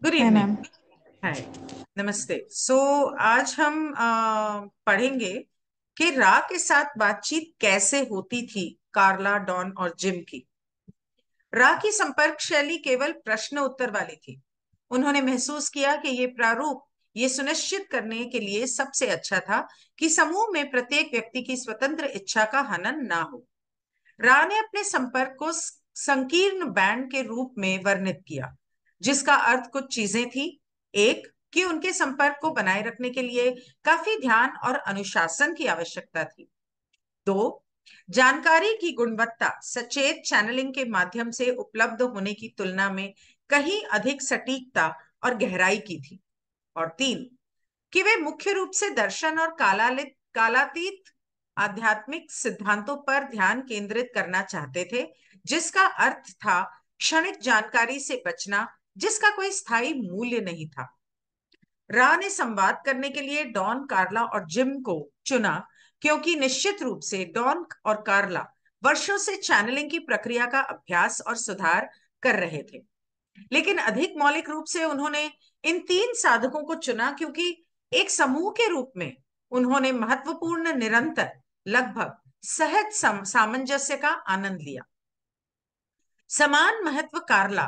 Good है evening. Ma'am. हाय। नमस्ते। आज हम पढ़ेंगे कि रा के साथ बातचीत कैसे होती थी, कार्ला, डॉन और जिम की। रा की संपर्क शैली केवल प्रश्न उत्तर वाली थी। उन्होंने महसूस किया कि ये प्रारूप ये सुनिश्चित करने के लिए सबसे अच्छा था कि समूह में प्रत्येक व्यक्ति की स्वतंत्र इच्छा का हनन ना हो। रा ने अपने संपर्क को संकीर्ण बैंड के रूप में वर्णित किया, जिसका अर्थ कुछ चीजें थी। एक, कि उनके संपर्क को बनाए रखने के लिए काफी ध्यान और अनुशासन की आवश्यकता थी। दो, जानकारी की गुणवत्ता सचेत चैनलिंग के माध्यम से उपलब्ध होने की तुलना में कहीं अधिक सटीकता और गहराई की थी। और तीन, कि वे मुख्य रूप से दर्शन और कालातीत आध्यात्मिक सिद्धांतों पर ध्यान केंद्रित करना चाहते थे, जिसका अर्थ था क्षणिक जानकारी से बचना, जिसका कोई स्थायी मूल्य नहीं था। रा ने संवाद करने के लिए डॉन, कार्ला और जिम को चुना, क्योंकि निश्चित रूप से डॉन और कार्ला वर्षों से चैनलिंग की प्रक्रिया का अभ्यास और सुधार कर रहे थे। लेकिन अधिक मौलिक रूप से उन्होंने इन तीन साधकों को चुना, क्योंकि एक समूह के रूप में उन्होंने महत्वपूर्ण, निरंतर, लगभग सहज सामंजस्य का आनंद लिया। समान महत्व कार्ला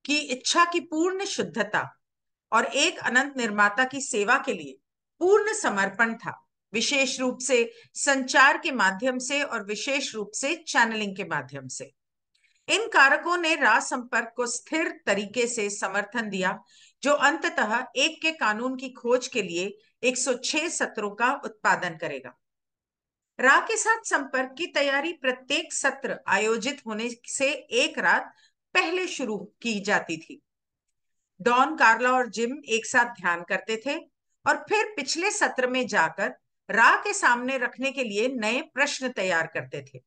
की इच्छा की पूर्ण शुद्धता और एक अनंत निर्माता की सेवा के लिए पूर्ण समर्पण था, विशेष रूप से संचार के माध्यम से और विशेष रूप से चैनलिंग के माध्यम से। इन कारकों ने राह संपर्क को स्थिर तरीके से समर्थन दिया, जो अंततः एक के कानून की खोज के लिए 106 सत्रों का उत्पादन करेगा। राह के साथ संपर्क की तैयारी प्रत्येक सत्र आयोजित होने से एक रात पहले शुरू की जाती थी। डॉन, कार्ला और जिम एक साथ ध्यान करते थे और फिर पिछले सत्र में जाकर राह के सामने रखने के लिए नए प्रश्न तैयार करते थे।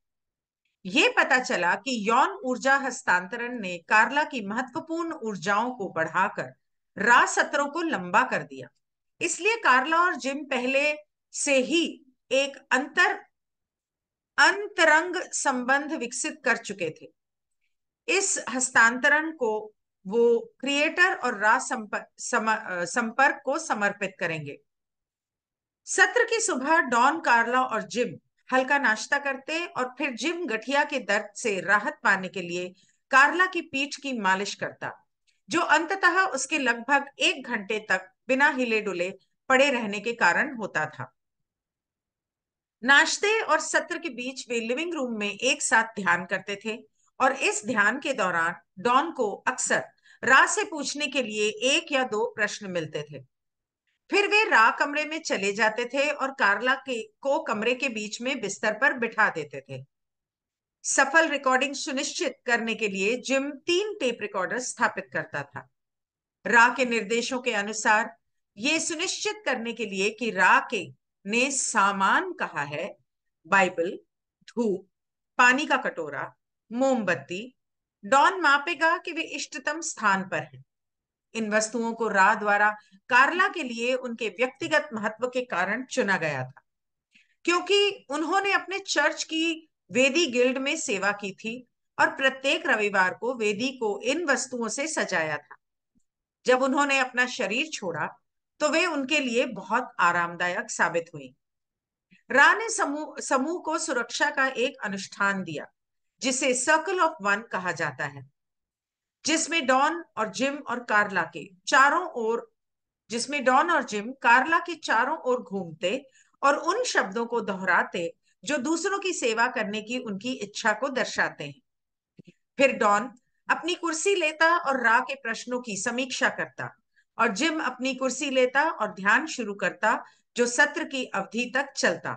ये पता चला कि यौन ऊर्जा हस्तांतरण ने कार्ला की महत्वपूर्ण ऊर्जाओं को बढ़ाकर रा सत्रों को लंबा कर दिया। इसलिए कार्ला और जिम पहले से ही एक अंतरंग संबंध विकसित कर चुके थे। इस हस्तांतरण को वो क्रिएटर और रा संपर्क को समर्पित करेंगे। सत्र की सुबह डॉन, कार्ला और जिम हल्का नाश्ता करते और फिर जिम गठिया के दर्द से राहत पाने के लिए कार्ला की पीठ की मालिश करता, जो अंततः उसके लगभग 1 घंटे तक बिना हिले डुले पड़े रहने के कारण होता था। नाश्ते और सत्र के बीच वे लिविंग रूम में एक साथ ध्यान करते थे, और इस ध्यान के दौरान डॉन को अक्सर रा से पूछने के लिए एक या दो प्रश्न मिलते थे। फिर वे रा कमरे में चले जाते थे और कार्ला के को कमरे के बीच में बिस्तर पर बिठा देते थे। सफल रिकॉर्डिंग सुनिश्चित करने के लिए जिम 3 टेप रिकॉर्डर स्थापित करता था। रा के निर्देशों के अनुसार, ये सुनिश्चित करने के लिए कि रा के ने सामान कहा है, बाइबल, धूप, पानी का कटोरा, मोमबत्ती, डॉन मापेगा कि वे इष्टतम स्थान पर हैं। इन वस्तुओं को रा द्वारा कार्ला के लिए उनके व्यक्तिगत महत्व के कारण चुना गया था, क्योंकि उन्होंने अपने चर्च की वेदी गिल्ड में सेवा की थी और प्रत्येक रविवार को वेदी को इन वस्तुओं से सजाया था। जब उन्होंने अपना शरीर छोड़ा, तो वे उनके लिए बहुत आरामदायक साबित हुई। रा ने समूह समूह को सुरक्षा का एक अनुष्ठान दिया, जिसे सर्कल ऑफ वन कहा जाता है, जिसमें डॉन और जिम और कार्ला के चारों ओर जिसमें डॉन और जिम कार्ला के चारों ओर घूमते और उन शब्दों को दोहराते जो दूसरों की सेवा करने की उनकी इच्छा को दर्शाते हैं। फिर डॉन अपनी कुर्सी लेता और रा के प्रश्नों की समीक्षा करता, और जिम अपनी कुर्सी लेता और ध्यान शुरू करता, जो सत्र की अवधि तक चलता।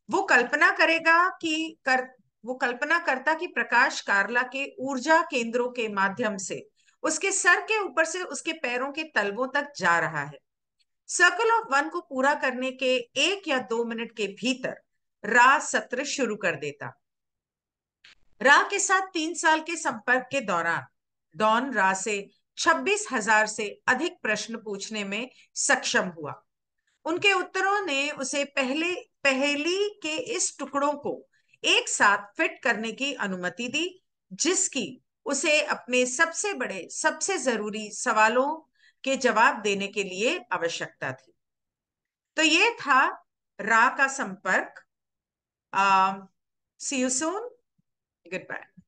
वो कल्पना करेगा कि कर वो कल्पना करता कि प्रकाश कार्ला के ऊर्जा केंद्रों के माध्यम से उसके सर के ऊपर से उसके पैरों के तलवों तक जा रहा है। सर्कल ऑफ वन को पूरा करने के 1 या 2 मिनट के भीतर रा सत्र शुरू कर देता। रा के साथ 3 साल के संपर्क के दौरान डॉन रा से 26,000 से अधिक प्रश्न पूछने में सक्षम हुआ। उनके उत्तरों ने उसे पहेली के इस टुकड़ों को एक साथ फिट करने की अनुमति दी, जिसकी उसे अपने सबसे बड़े, सबसे जरूरी सवालों के जवाब देने के लिए आवश्यकता थी। तो ये था रा का संपर्क। See you soon. Good bye.